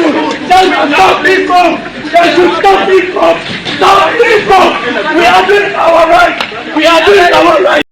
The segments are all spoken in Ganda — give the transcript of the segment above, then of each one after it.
Stop people! Stop people! Stop people! We are doing our right! We are doing our right!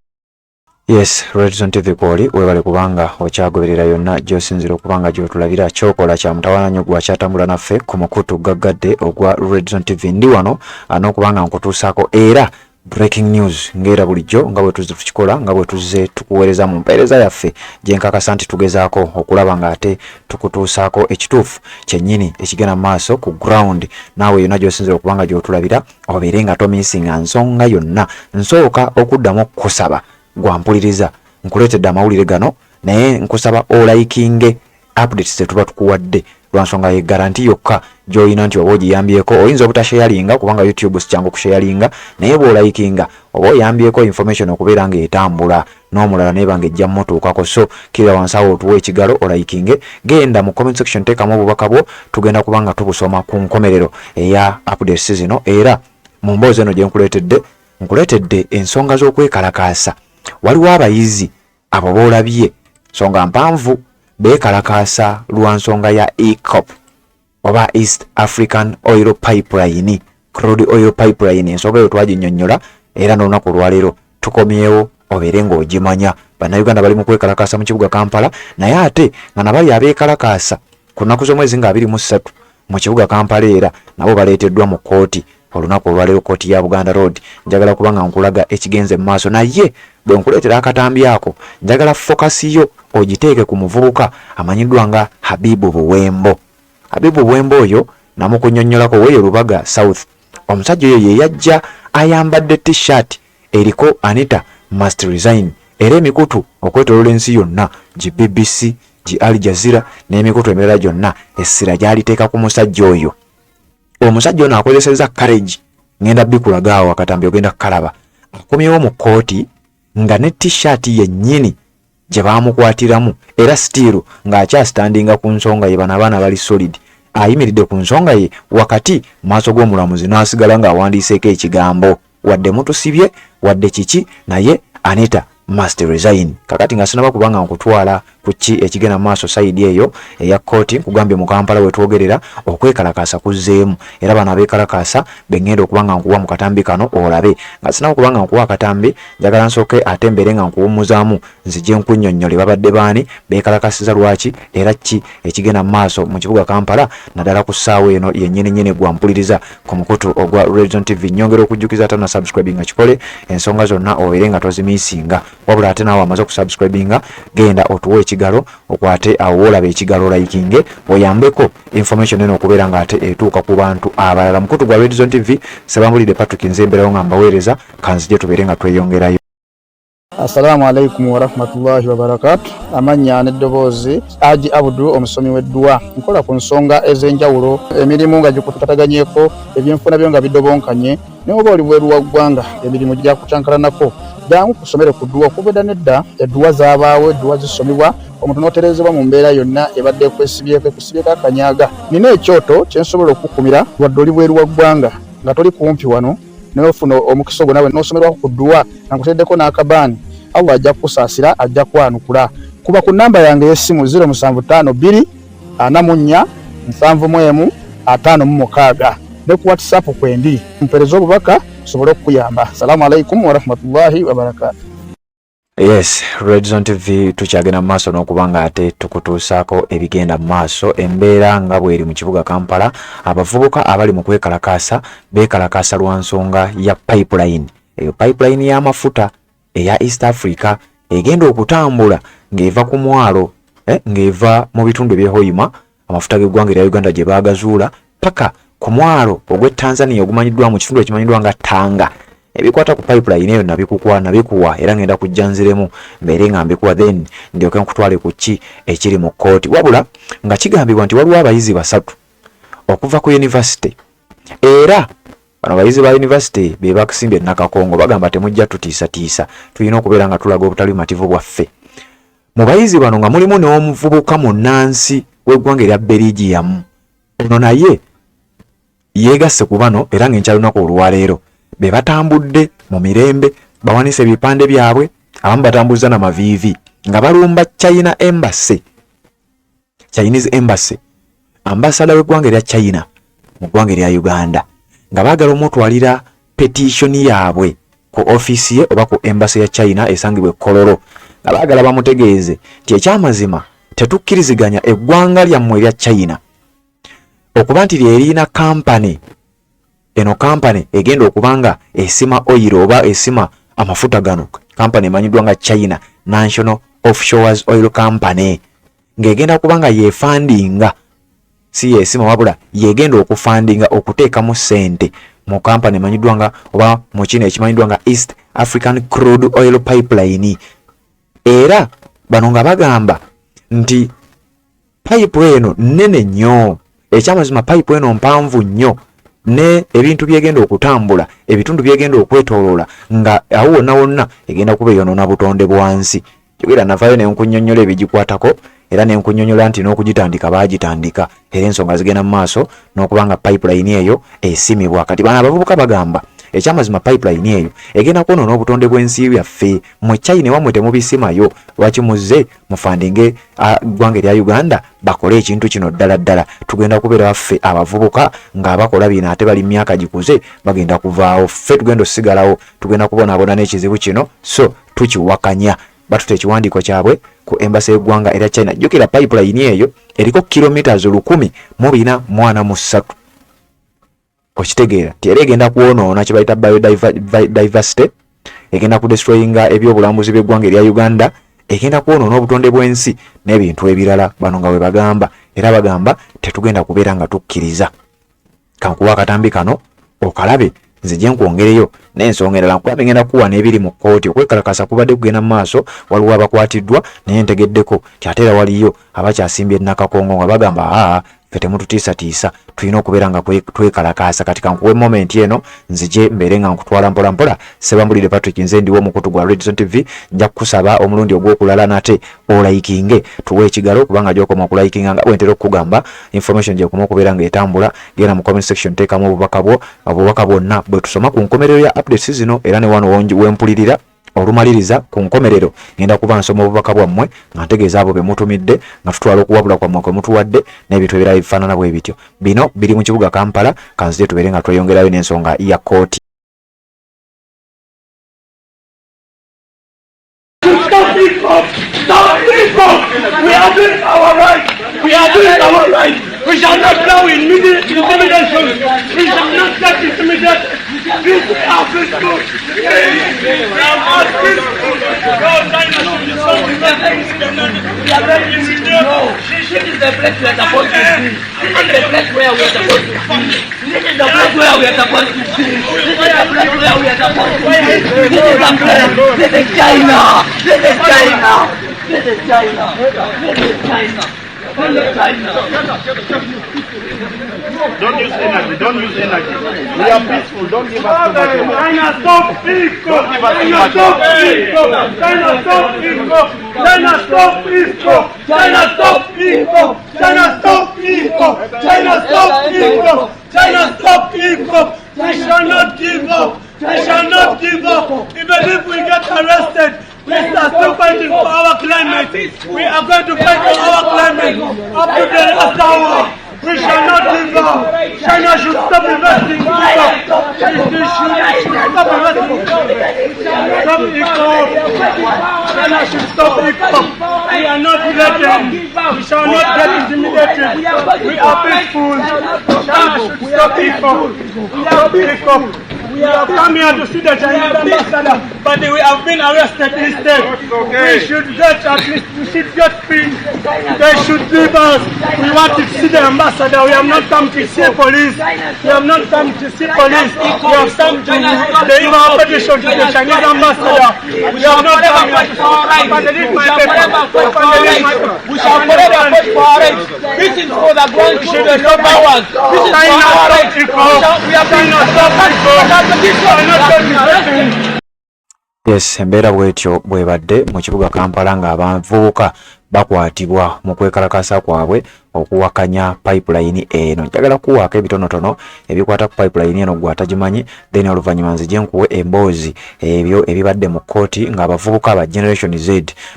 Yes, Redzone TV kwoli webale kubanga okyagoberera yonna gy'osinzira okubanga gy'otulabira kyokola kya mutawalanyo gwakyatambula naffe ku mukutu gaggadde ogwa Redzone TV. Ndi wano n'okubanga nkutuusaako era breaking news ngera bulijjo nga bwe tuzze tukikola nga bwe tuzze tukuweereza mu mpeereza yaffe gyenkakasa nti tugezaako okulaba nga ate tukutuusaako ekituufu kyennyini ekigenda mu maaso ku ground. Naawe yonna gy'osinzira okubanga gy'otulabira obeere nga tomisinga nsonga yonna. Nsooka okuddamu kusaba gwampuliriza nkuleetedde amawulire gano naye nkusaba olaikinge updates zetuba tukuwadde lwansonga ye garanti yokka gy'olina nti oba ogiyambyeko. Oyinza obutasharinga kubanga YouTube sikyangu kusharinga, naye bw'olaikinga oba oyambyeko information okubeera nga etambula n'omulala neeba nga ejja mmutuukako. So kira wansi awo otuwa ekigalo olaikinge, genda mu comment section teekamu obubaka bwo, tugenda kubanga tubusoma ku nkomerero eya updates zino. Era mu mboozi eno gye nkuleetedde ensonga z'okwekalakaasa. Waliwo abayizi abo boolabye nsonga mpanvu beekalakaasa lwa nsonga ya EACOP oba East African Oil Pipeline, crude oil pipeline. Ensonga eyo twaginnyonnyola era n'olunaku olwaleero tukomyewo obeere ng'ogimanya. Bannayuganda bali mu kwekalakaasa mu kibuga Kampala, naye ate nga nabali abeekalakaasa ku nnaku z'omwezi nga 23 mu kibuga Kampala era nabo baleeteddwa mu kkooti olunaku olwaleero, kkooti ya Buganda Road. Njagala kubanga nkulaga ekigenze mu maaso, naye bwe nkuleetera akatambi ako njagala fokasi yo ogiteeke ku muvubuka amanyiddwa nga Habibu Buwembo. Habibu Buwembo oyo namukunnyonnyolako weeyo Lubaga South. Omusajja oyo ye yajja ayambadde t-shirt eriko Anita must resign, era emikutu okwetoloola ensi yonna gi BBC gi Al Jazeera n'emikutu emirala gyonna essira gyaliteeka ku musajja oyo. Omusajja ono akozesezza courage, ngenda bikulagaawo akatambi ogenda kalaba. Akomyewo mu kkooti nga ne t-shirt yennyini gye baamukwatiramu era still ng'akyastandinga ku nsonga ye. Bano abaana bali solid, ayimiridde ku nsonga ye wakati maaso g'omulamuzi n'asigala ng'awandiiseeko ekigambo wadde mutusibye wadde kiki, naye Anita must resign. Kakati nga sinaba kubanga nkutwala ku ki ekigenda mu maaso sayidi eyo eya kkooti, nkugambye mu Kampala wetwogerera okwekalakaasa kuzzeemu. Era bano abeekalakaasa bengenda okubanga nkuwa mu katambi kano olabe. Nga sinaba kubanga nkuwa akatambi, njagala nsooke ate mbeere nga nkuwummuzaamu nzije nkunnyonnyole babadde baani beekalakaasiza lwaki era ki ekigenda mu maaso mu kibuga Kampala, naddala ku ssaawa eno yennyini gwampuliriza ku mukutu ogwa Redzone TV. Nnyongera okujjukiza atana subscribing kikole, ensonga zonna obeere nga tozimiisinga. Wabula ate naawe amaze okusubscribinga genda otuwe ekigalo okwate awo olaba ekigalo likinge oyambeko information eno okubeera nga ate etuuka ku bantu abalala. Mukutu gwa Redzone TV sebambulidde Patrick Nzemberawo nga mbaweereza kanzije tubeere nga tweyongerayo. Assalamu alaikum wa rahmatullahi wa barakatuh. Amanya n'eddoboozi Haji Abdul omusomi w'eddua. Nkola ku nsonga ez'enjawulo, emirimu nga gikutataganyeko, ebyenfuna byo nga bidobonkanye, ne oba oli bweru wa ggwanga emirimu gya kucankalanako. Jangu kusomere ku ddua okubeda nedda eddua zaabaawo, eddua zisomibwa omuntu n'oterezebwa mu mbeera yonna ebadde ekwesibyeko akanyaga. Nina ekyoto kye nsobola okukumira wadde oli bweru wa ggwanga nga toli kumpi wano n'ofuna omukisa ogwo nawe n'osomerwako ku ddua nga nkuteddeko n'akabaani. Allah ajja kukusaasira, ajja kwanukula. Kuba ku namba yange y'essimu 0752 44 71 56 ne ku WhatsApp kwendi mpereza obubaka sobole okuyamba. Assalamu alaikum wa rahmatullahi wa barakatuh. Yes, Redzone TV tukyagenda mu maaso n'okubanga ate tukutuusaako ebigenda mu maaso. Embeera nga bweri mu kibuga Kampala, abavubuka abali mu kwekalakaasa beekalakaasa lwa nsonga ya pipeline. Eyo pipeline y'amafuta eya East Africa egenda okutambula ng'eva ku mwalo ng'eva mu bitundu eby'Hoima, amafuta g'eggwanga erya Uganda gye baagazuula paka ku mwalo ogw'e Tanzania ogumanyiddwa mu kitundu ekimanyiddwa nga Tanga. Ebikwata ku pipeline eyo nabikuwa era ngenda kujja nziremu mbeere nga mbikuwa then ndyoke nkutwale ku ki ekiri mu kkooti. Wabula nga kigambibwa nti waliwo abayizi 3 okuva ku university, era bano abayizi ba university be bakisimbye Nakakongo bagamba temujja tutiisatiisa, tulina okubeera nga tulaga obutali mativu bwaffe. Mu bayizi bano nga mulimu n'omuvubuka munnansi w'eggwanga erya Belgium. Ono naye yeegasse ku bano era ng'enkyalunako olwaleero be batambudde mu mirembe bawanise ebipande byabwe, abamu batambuza n'amaviivi nga balumba Chinese Embassy ambasada w'eggwanga erya China mu ggwanga erya Uganda nga baagala omutwalira petition yaabwe ku office ye oba ku embassy ya China esangibwe Kololo nga baagala bamutegeeze nti ekyamazima tetukkiriziganya eggwanga lyammwe erya China okuba nti lyerina kampani eno kampani egenda okubanga esima oil oba esima amafuta gano kampani emanyiddwa nga China National Offshore Oil Company ng'egenda kubanga yefandinga si yesima wabula yegenda okufandinga okuteekamu ssente mu kampani emanyiddwa nga oba mu China ekimanyiddwa nga East African Crude Oil Pipeline era bano nga bagamba nti pipe eno nnene nnyo ekyamazima pipe eno mpanvu nnyo ne ebintu byegenda okutambula ebitundu byegenda okwetoloola nga awo wonna wonna egenda kuba eyonoona butonde bwansi jogera navayo nenkunnyonnyola ebigikwatako era nenkunnyonnyola nti n'okugitandika baagitandika era ensonga zigenda mu maaso n'okubanga pipeline eyo esimibwa kati bano abavubuka bagamba ekyamazima pipeline eyo egenda kwonoona obutonde bw'ensi byaffe mu China ewamwe temubisimayo lwaki muzze mufandinge ggwanga erya Uganda bakole ekintu kino ddala ddala tugenda kubeera waffe abavubuka ng'abakola bino ate bali myaka gikuze bagenda kuvaawo ffe tugenda osigalawo tugenda kubonaabona n'ekizibu kino so tukiwakanya batuta ekiwandiiko kyabwe ku embassy y'eggwanga erya China jjukira pipeline eyo eriko kilometers 1,443 okitegeera ti era egenda kwonoona kye bayita biodiversity egenda kudestroyinga ebyobulambuzi bw'eggwanga erya Uganda egenda kwonoona obutonde bw'ensi n'ebintu ebirala bano nga bwe bagamba era bagamba tetugenda kubeera nga tukkiriza kankuwa akatambi kano okalabe nze gye nkwongereyo n'ensonga endala nkuba ngenda kuwa n'ebiri mu kkooti okwekalakasa kubadde kugenda mu maaso waliwo abakwatiddwa naye ntegeddeko kyate era waliyo abakyasimbye Nakakongo nga bagamba ffe temututiisatiisa tulina okubeera nga twekalakaasa kati kankuwe moment eno nzije mbeere nga nkutwala mpola mpola Sebambulire Patrick nze ndiwo omukutu gwa Red Zone TV nja kukusaba omulundi ogw'okulala nate olayikinge tuwe ekigalo kubanga gy'okoma okulayikinga nga bwentera okukugamba information gy'ekoma okubeera ng'etambula genda mu comment section teekamu obubaka bwonna bwe tusoma ku nkomerero ya updates zino era ne wano wempulirira olumaliriza ku nkomerero ngenda kuba nsoma obubaka bwammwe nga ntegeeza abo be mutumidde nga tutwala okuwabula kwammwe kwe mutuwadde n'ebintu ebirala bifaanana bwe bityo bino biri mu kibuga Kampala kanzije tubeere nga tweyongerayo n'ensonga ya kkooti. We shall not allow intimidation. We shall not let intimidation. This is our peaceful. We are peaceful. This is the place we are supposed to be. This is the place where we are supposed to be. This is the place where we are supposed to be. This is the place where we are supposed to be. This is the place. This is China. This is China. This is China. This is China. Don't use energy. Don't use energy. We are peaceful. Don't give us too much. China, stop peaceful. China, stop peaceful. China, stop peaceful. China, stop peaceful. China, stop peaceful. China, stop peaceful. China, stop peaceful. China, stop peaceful. We shall not give up. We shall not give up. Even if we get arrested, we are still fighting for our climate. We are going to fight for our climate up to the last hour. We shall not give up. China should stop investing in Europe. Should stop investing in Stop ECOP. China should stop ECOP. We are not letting. We shall not get intimidated. We are peaceful. China should stop ECOP. Stop ECOP. We have come here to see the Chinese ambassador, but we have been arrested instead. We should get at least, we should get free. They should leave us. We want to see the ambassador. We have not come to see police. We have not come to see police. We have come to deliver our petition to the Chinese ambassador. We have not come here to abandon my paper. We shall forever fight for our rights. This is for the grandchildren, not ours. This is for our rights. We have been Yes, embeera bwetyo bwebadde mu kibuga Kampala nga abavubuka bakwatibwa mu kwekalakasa kwabwe okuwakanya pipeline eno. Njagala kuwaako ebitonotono ebikwata ku pipeline eno gwatagimanyi, then oluvannyuma nzije nkuwe emboozi ebyo ebibadde mu kkooti ng'abavubuka aba Generation Z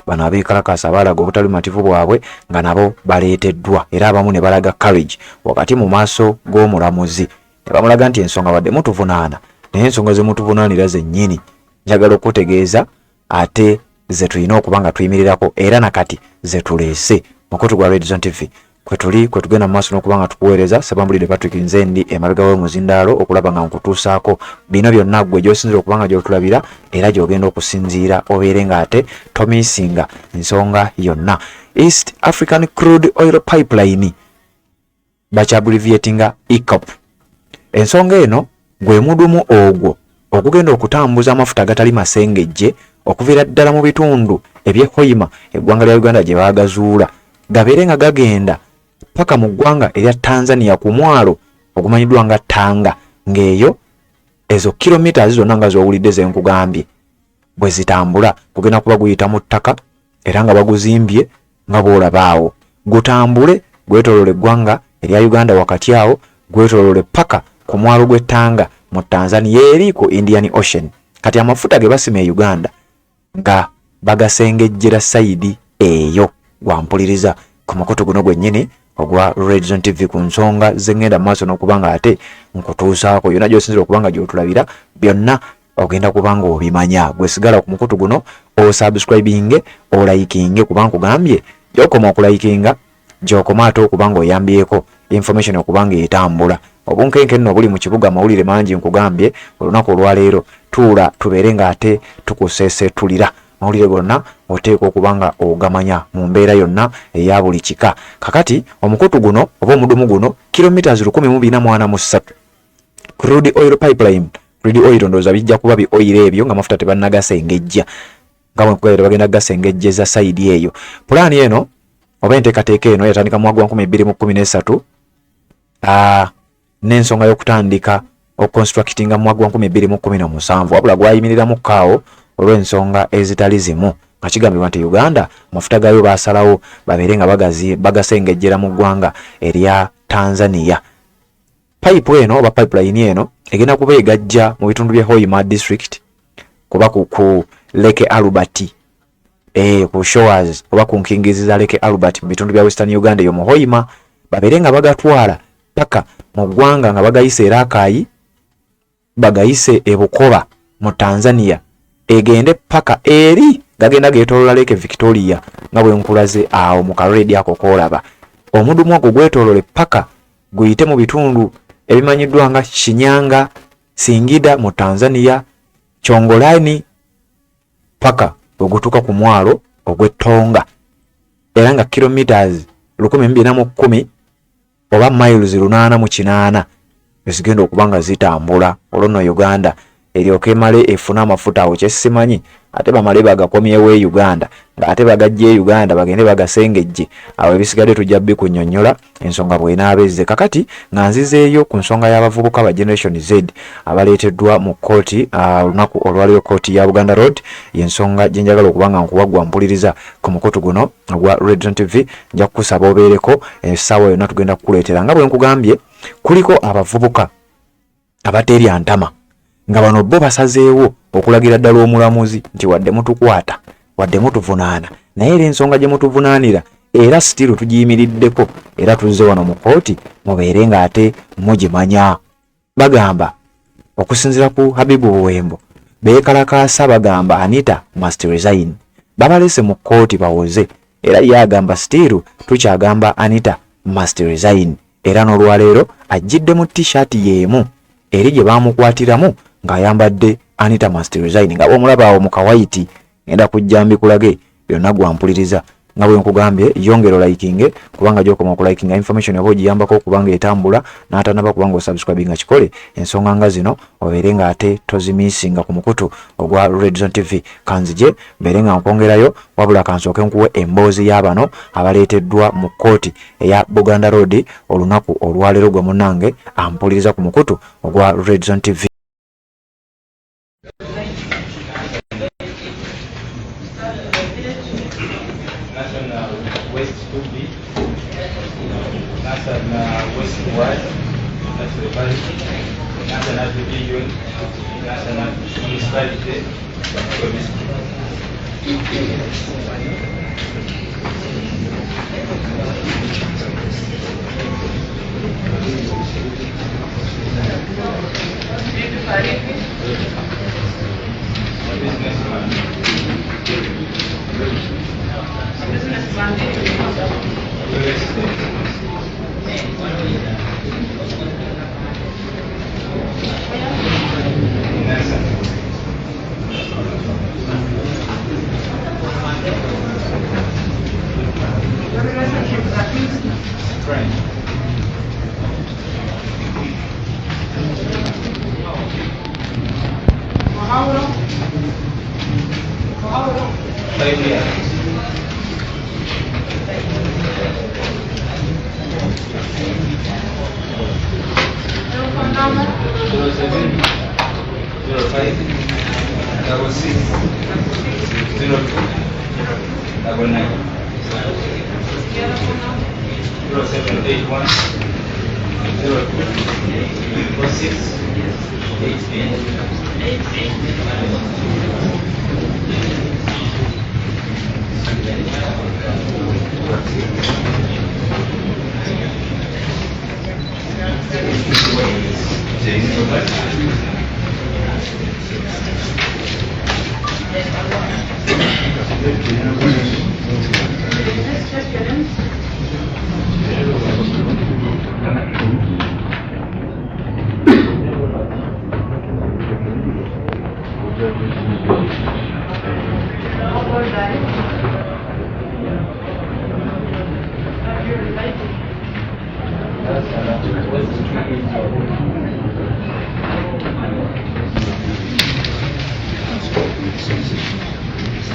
bano abeekalakasa baalaga obutalumativu bwabwe nga nabo baleeteddwa era abamu ne balaga courage wakati mu maaso g'omulamuzi ne bamulaga nti ensonga wadde mutuvunaana naye ensonga ze mutuvunaanira zennyini njagala okutegeeza ate ze tulina okuba nga tuyimirirako era nakati ze tuleese mukutu gwa Red Zone TV kwe tugenda mu maaso n'okuba nga tukuweereza Sabambulidde Patrick nze ndi emabega w'omuzindaalo okulaba nga nkutuusaako bino byonna ggwe gy'osinzira okuba nga gy'otulabira era gy'ogenda okusinziira obeere ng'ate tomiisinga ensonga yonna. East African Crude Oil Pipeline bakyabbreviatinga EACOP. Ensonga eno gwe mudumu ogwo okugenda okutambuza amafuta agatali masengejje okuviira ddala mu bitundu eby'Hoima eggwanga lya Uganda gye baagazuula gabeere nga gagenda paka mu ggwanga erya Tanzania ku mwalo ogumanyiddwa nga Tanga ng'eyo ezo kilomita zonna nga z'owulidde ze nkugambye bwe zitambula kugenda kuba guyita mu ttaka era nga baguzimbye nga bw'olabaawo gutambule gwetoolole eggwanga erya Uganda wakati awo gwetoolole paka ku mwalo gw'e Tanga mu Tanzania eri ku Indian Ocean. Kati amafuta ge basima e Uganda nga bagasengejjera sayidi eyo wampuliriza ku mukutu guno gwennyini ogwa Red Zone TV ku nsonga zengenda maaso n'okubanga ate nkutuusaako yonna gy'osinzira okubanga gy'otulabira byonna ogenda kubanga obimanya gwe sigala ku mukutu guno osubscribinge olayikinge kubanga nkugambye gy'okoma okulayikinga gy'okoma ate okubanga oyambyeko information okubanga etambula obunkenke nno buli mu kibuga mawulire mangi nkugambye olunaku olwaleero tuula tubeere ng'ate tukuseeseetulira mawulire gonna oteekwa okubanga ogamanya mu mbeera yonna eya buli kika. Kakati omukutu guno oba omudumu guno kilometers 1443 crude oil pipeline. Crude oil ndowooza bijja kuba bi oil ebyo nga mafuta tebannagasengejja nga bwe nkugambye bagenda gasengejjeza sayidi eyo. Pulaani eno oba enteekateeka eno yatandika mu mwaka gwa 2013 n'ensonga y'okutandika okonstructinga mu mwaka gwa 2017 wabula gwayimiriramu kaawo olw'ensonga ezitali zimu nga kigambibwa nti Uganda amafuta gayo baasalawo babeere nga bagasengejjera mu ggwanga erya Tanzania. Pipe eno oba pipeline eno egenda kuba egajja mu bitundu bya Hoima district kuba ku Lake Albert ku shores oba ku nkingizi za Lake Albert mu bitundu bya Western Uganda eyo mu Hoima babeere nga bagatwala paka mu ggwanga nga bagayise Rakai bagayise Ebukoba mu Tanzania egende paka eri gagenda geetoolola Lake Victoria nga bwe nkulaze awo mu karedi ako koolaba omudumu ogwo gwetoolole paka guyite mu bitundu ebimanyiddwa nga Shinyanga Singida mu Tanzania Chongolani paka ogutuuka ku mwalo ogw'Ettonga era nga kilometers 1210 oba miles 808 ezigenda okubanga zitambula olwo Uganda eryoka emale efuna amafuta awo kyesimanyi ate bamale bagakomyewo e Uganda nga ate bagajje Uganda bagende bagasengejje awo ebisigadde tujja bikunnyonnyola ensonga bw'enaabezze. Kakati nga nzizeeyo ku nsonga y'abavubuka ba Generation Z abaleeteddwa mu kkooti olunaku olwaliwo kkooti ya Buganda Road y'ensonga gye njagala okuba nga nkuwaggwa mpuliriza ku mukutu guno ogwa Red Zone TV. Nja kukusaba obeereko essaawa yonna tugenda kukuleetera nga bwe nkugambye kuliko abavubuka abateerya ntama nga bano bo basazeewo okulagira ddala omulamuzi nti wadde mutukwata wadde mutuvunaana naye era ensonga gye mutuvunaanira era sitiru tugiyimiriddeko era tuzze wano mu kkooti mubeere ng'ate mugimanya. Bagamba okusinziira ku Habibu Buwembo beekalakaasa bagamba Anita must resign babalese mu kkooti bawoze era ye agamba sitiru tukyagamba Anita must resign era n'olwaleero ajjidde mu t-shirt yeemu eri gye baamukwatiramu ng'ayambadde Anita must resign nga bw'omulaba awo mu kawaiti ngenda kujja mbikulage byonna gwampuliriza nga bwe nkugambye yongera olayikinge kubanga gy'okoma okulayikinga information oba ogiyambako okubanga etambula n'atanaba kubanga osubscribinga kikole ensonga nga zino obeere ng'ate tozimiisinga ku mukutu ogwa Red Zone TV. Kanzije mbeere nga nkwongerayo wabula kansooke nkuwe emboozi y'abano abaleeteddwa mu kkooti eya Buganda Road olunaku olwaleero gwe munnange ampuliriza ku mukutu ogwa Red Zone TV. westward, national parity, national division, national municipality,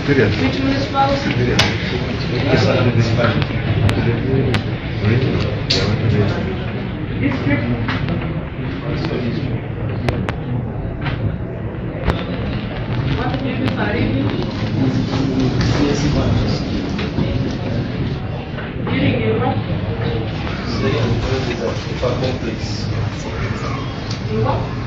Which municipality? District. What did you study? During Europe? In what?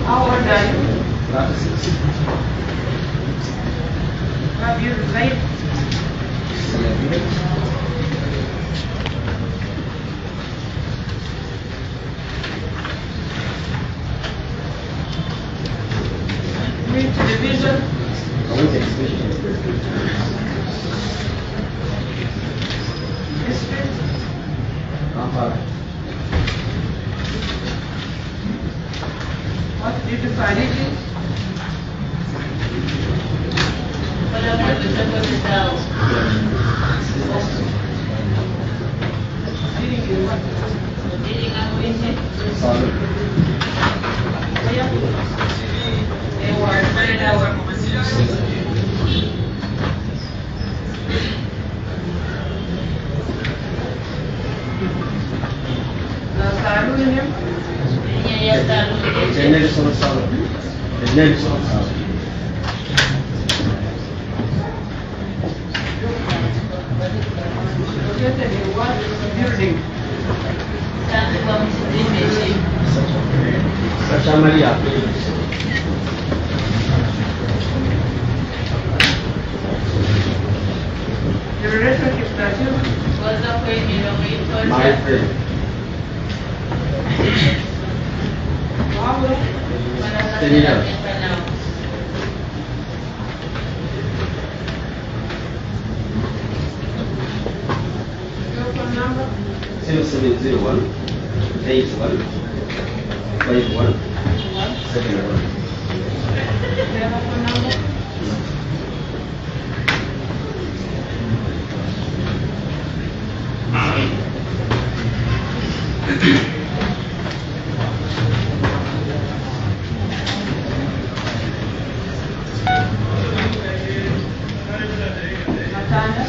How old are you? Have you read? Read television. History. What did you find it? Building. Santa Maria. The relationship that you My friend. Wow. 10 years. Your phone number? 0701 81 51 71. Your phone number? Matanda?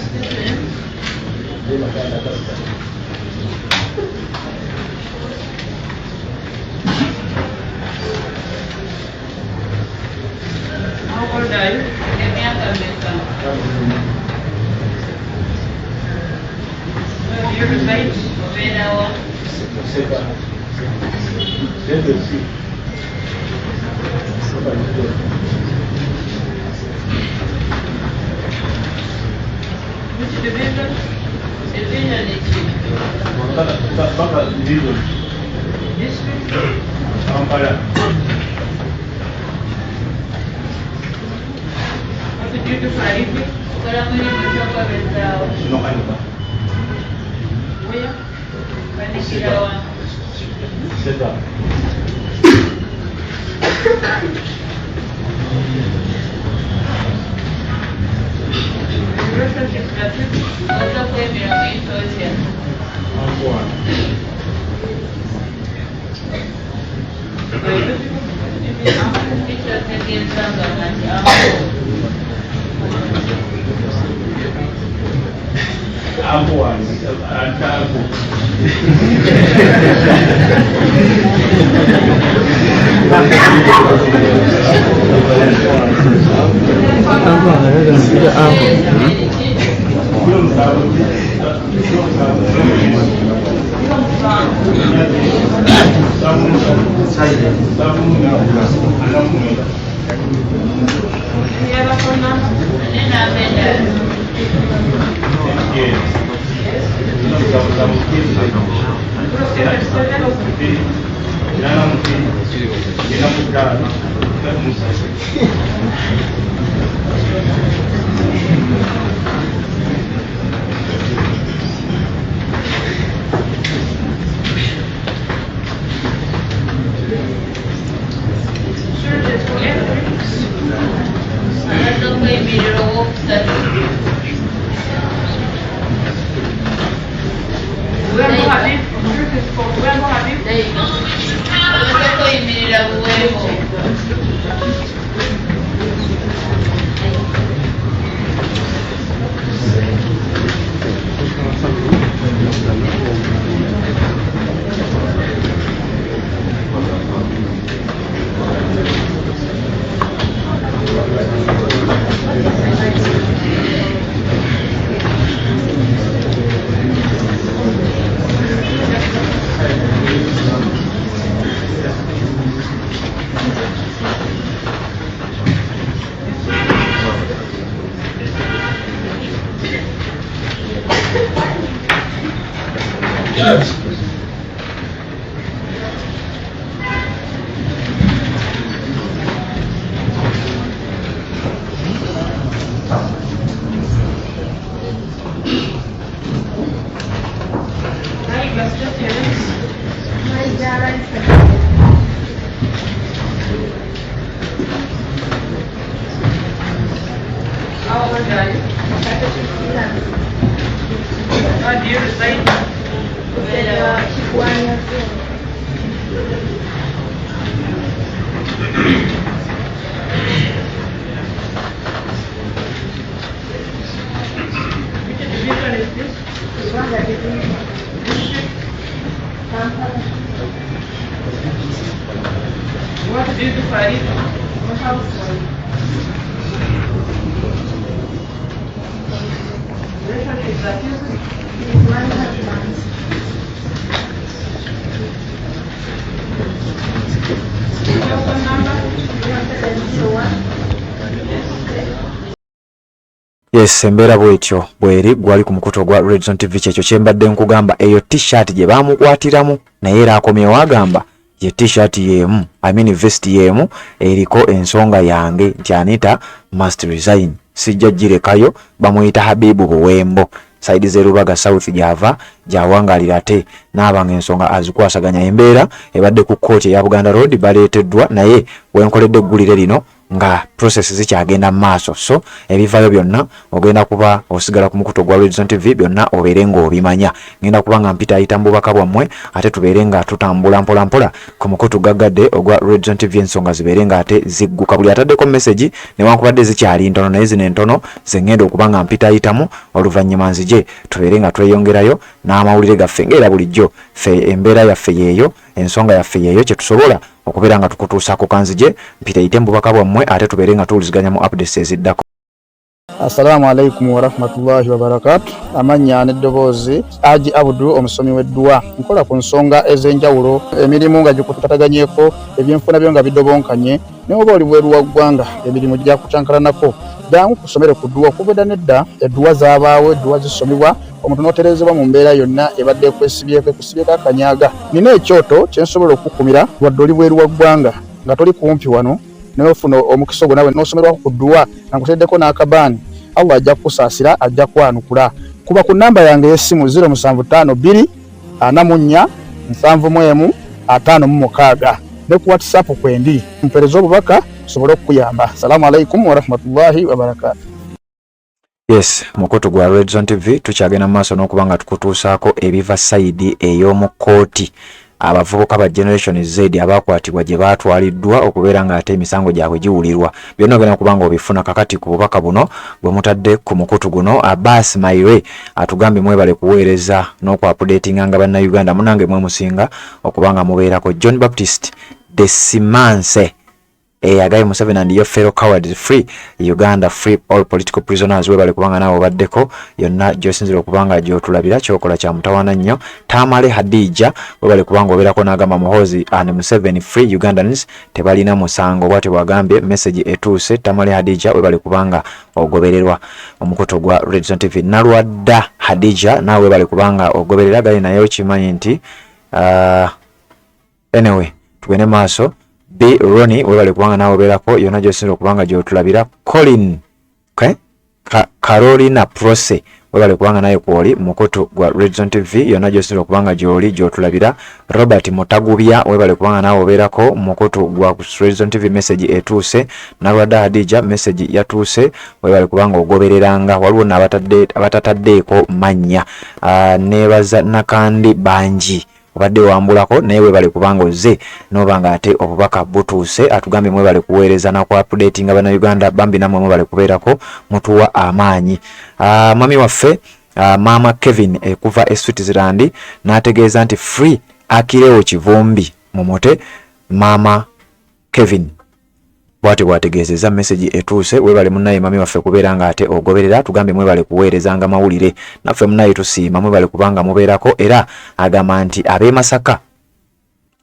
How old are you? Where do you reside? Which division? District? What did you do for a living? Where? Relationship that you Any other phone number? Sure, that's for Wembo Habib, sure this for Wembo Habib. What did you find? What house? Yes, embeera bwetyo bweri gwali ku mukuto gwa Red Zone TV kyekyo kyembadde nkugamba eyo t-shirt gye baamukwatiramu naye era akomyewo agamba ye t-shirt yemu vest yemu eriko ensonga yange nti Anita must resign sijja girekayo bamuyita Habibu Buwembo saidi zerubaga South Java jawangalira ate n'abanga ensonga azikwasaganya embeera ebadde ku kooti ya Buganda Road baleeteddwa naye wenkoledde eggulire lino nga process zikyagenda maaso so ebivayo byonna ogenda kuba osigala ku mukuto gwa Red Zone TV byonna obeere ng'obimanya ngenda kuba nga mpita ayita mu bubaka bwammwe ate tubeere nga tutambula mpola mpola ku mukuto gaggadde ogwa Red Zone TV ensonga zibeere nga ate zigguka buli ataddeko message newankubadde zikyali ntono naye zino entono zengenda okuba nga mpita ayitamu oluvannyuma nzije tubeere nga tweyongerayo n'amawulire gaffe ng'era bulijjo ffe embeera yaffe yeeyo ensonga yaffe yeeyo kye tusobola okubeera nga tukutuusaako kanzije mpita ayite mu bubaka bwammwe ate tubeere nga tuwuliziganya mu updates eziddako. Assalamu alaikum warahmatullahi wabarakatuh. Amanya n'eddoboozi Haji Abdu omusomi w'eddwa. Nkola ku nsonga ez'enjawulo emirimu nga gikutataganyeko ebyenfuna byo nga bidobonkanye ne oba oli bweru wa ggwanga emirimu gya kucankalanako ddamu kusomere ku ddwa okubeda nedda edduwa zaabaawo edduwa zisomebwa omuntu n'oterezebwa mu mbeera yonna ebadde kwesibyeko akanyaga. Nina ekyoto kye nsobola okukumira wadde oli bweru wa ggwanga nga toli kumpi wano n'ofuna omukisa ogwo nawe n'osomerwako ku ddwa nga nkuteddeko n'akabaani Allah ajja kukusaasira ajja kwanukula. Kuba ku namba yange y'essimu 0752 44 71 56 ne ku WhatsApp kwendi mpereza obubaka sobole okukuyamba. Assalamu alaikum warahmatullahi wabarakatuh. Yes, mukuto gwa Red Zone TV tukyagenda maaso n'okuba nga tukutuusaako ebiva sayidi ey'omu kooti abavubuka ba Generation Z abakwatibwa gye baatwaliddwa okubeera nga ate emisango gyabwe giwulirwa byonna ogenda kuba nga obifuna kakati ku bubaka buno bwe mutadde ku mukutu guno. Abbas Maire atugambye mwebale kuweereza n'okwapudetinga nga bannayuganda munange mwe musinga okuba nga mubeerako. John Baptist Desimanse Agaye Museveni and your fellow cowards free Uganda, free all political prisoners webale kubanga nabo baddeko yonna gyosinzira okubanga gyotulabira kyokola kya mutawana nnyo. Tamale Hadija webale kubanga obeerako n'agamba Muhoozi and Museveni free Ugandans tebalina musango bwate bwagambye message etuuse. Tamale Hadija webale kubanga ogobererwa omukuto gwa Red Zone TV. Nalwadda Hadija nawe webale kubanga ogoberera gali naye okimanyi nti anyway tugende maaso. B Ronnie webale kubanga nawe obeerako yonna gyosinzira okubanga gyotulabira. Colin Carolina Prose webale kubanga naye kwoli mukutu gwa Red Zone TV yonna gyosinzira okubanga gyoli gyotulabira. Robert Mutagubya webale kubanga nawe obeerako mukutu gwa Red Zone TV message etuuse. Nalwadda Hadija message yatuuse webale kubanga ogobereranga waliwo abatataddeeko mannya. Nebaza Nakandi Banji obadde wambulako naye webale kubanga ozze n'obanga ate obubaka butuuse atugambye mwebale kuweereza na ku updating Uganda bambi namwe mwebale kubeerako mutuwa amaanyi. Mami waffe Mama Kevin kuva e Switzerland n'ategeeza nti free Akirewo Kivumbi mumute. Mama Kevin bwate bwategeezeza message etuuse webale munnaye mami waffe kubeera nga ate ogoberera tugambye mwebale kuweerezanga mawulire naffe munnaye tusiima mwebale kubanga mubeerako era agamba nti ab'e Masaka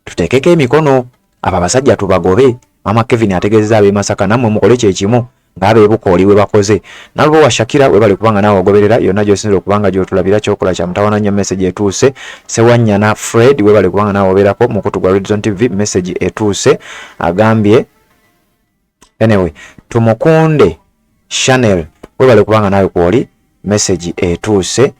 tuteekeko emikono abo abasajja tubagobe. Mama Kevin ategeezeza ab'e Masaka nammwe mukole kye kimu ngaabe Bukooli we bakoze nalwo wa Shakira we bali kubanga nawe ogoberera yonna gy'osinzira okubanga gy'otulabira kyokola kya Mutawaana nnyo message etuuse Sewanyana Fred we bali kubanga nawe obeerako mukutu gwa Red Zone TV message etuuse agambye anyway Tumukunde Chanel we bali kubanga nawe kwoli message etuuse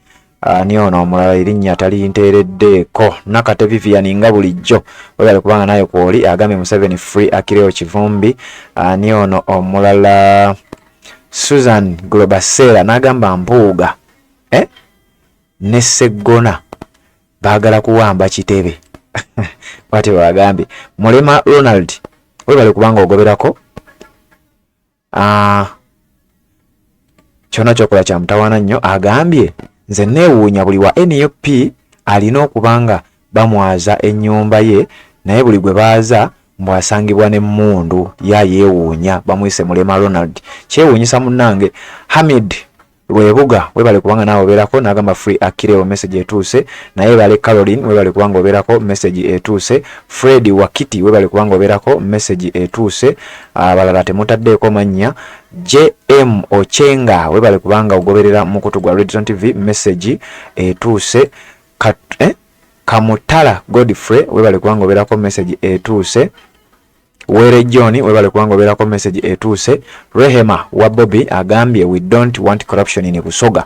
ni ono omulala erinnya talinteereddeeko Nakate Vivian nga bulijjo we bali kubanga naye kwoli agambye Museveni free Akireo Kivumbi ni ono omulala Susan Globasera n'agamba Mpuuga ne Sseggona baagala kuwamba kitebe bw'atyo bagambye Mulema Ronald we bali kubanga ogoberako kyonna kyokola kya Mutawaana nnyo agambye nze neewuunya buli wa NUP alina okubanga bamwaza ennyumba ye naye buli gwe baaza mbwasangibwa n'emmundu yeewuunya bamuyise Mulema Ronald kyewuunyisa munnange Hamid Lwebuga we bali kubanga nawe obeerako n'agamba free Akireo message etuuse naye bale Caroline we bali kubanga obeerako message etuuse Fred Wakiti we bali kubanga obeerako message etuuse abalala temutaddeeko mannya JM Ochenga we bali kubanga ogoberera mukutu gwa Red Zone TV message etuuse Kamutala Godfrey we bali kubanga obeerako message etuuse Were John we bali kubanga obeerako message etuuse Rehema wa Bobby agambye we don't want corruption in Busoga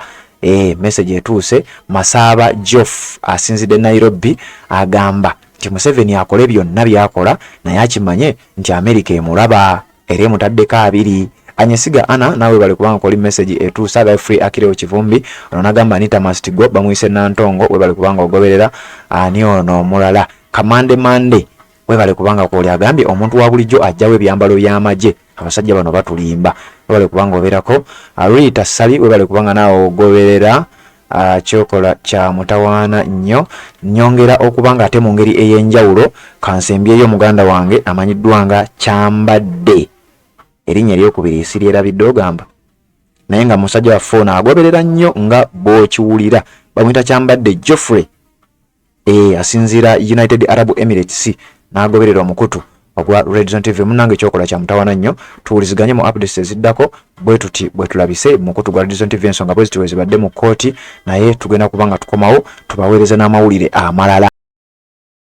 message etuuse Masaba Joff asinzidde Nairobi agamba nti Museveni akole byonna byakola naye akimanye nti America emulaba era emutaddeko abiri Anyesiga Ana nawe bali kubanga koli message etuuse aga free Akireo Kivumbi ono nagamba Anita must go bamuyise Nantongo we bali kubanga ogoberera ani ono omulala Kamande Mande we bali kubanga kwoli agambye omuntu wa bulijjo ajjawe ebyambalo by'amagye abasajja bano batulimba we bali kubanga obeerako Rita Sali we bali kubanga nawe ogoberera kyokola kya Mutawaana nnyo nyongera okubanga ate mu ngeri ey'enjawulo kansembyeyo muganda wange amanyiddwa nga Kyambadde erinnya eryokubiri siryerabidde ogamba naye nga musajja wa foona agoberera nnyo nga bw'okiwulira bamuyita Kyambadde Geoffrey asinziira United Arab Emirates n'agoberera omukutu ogwa Red Zone TV munnange kyokola kya Mutawaana nnyo tuwuliziganye mu updates eziddako bwe tuti bwe tulabise mukutu gwa Red Zone TV ensonga bwe zitwezibadde mu kooti naye tugenda kubanga tukomawo tubaweereza n'amawulire amalala.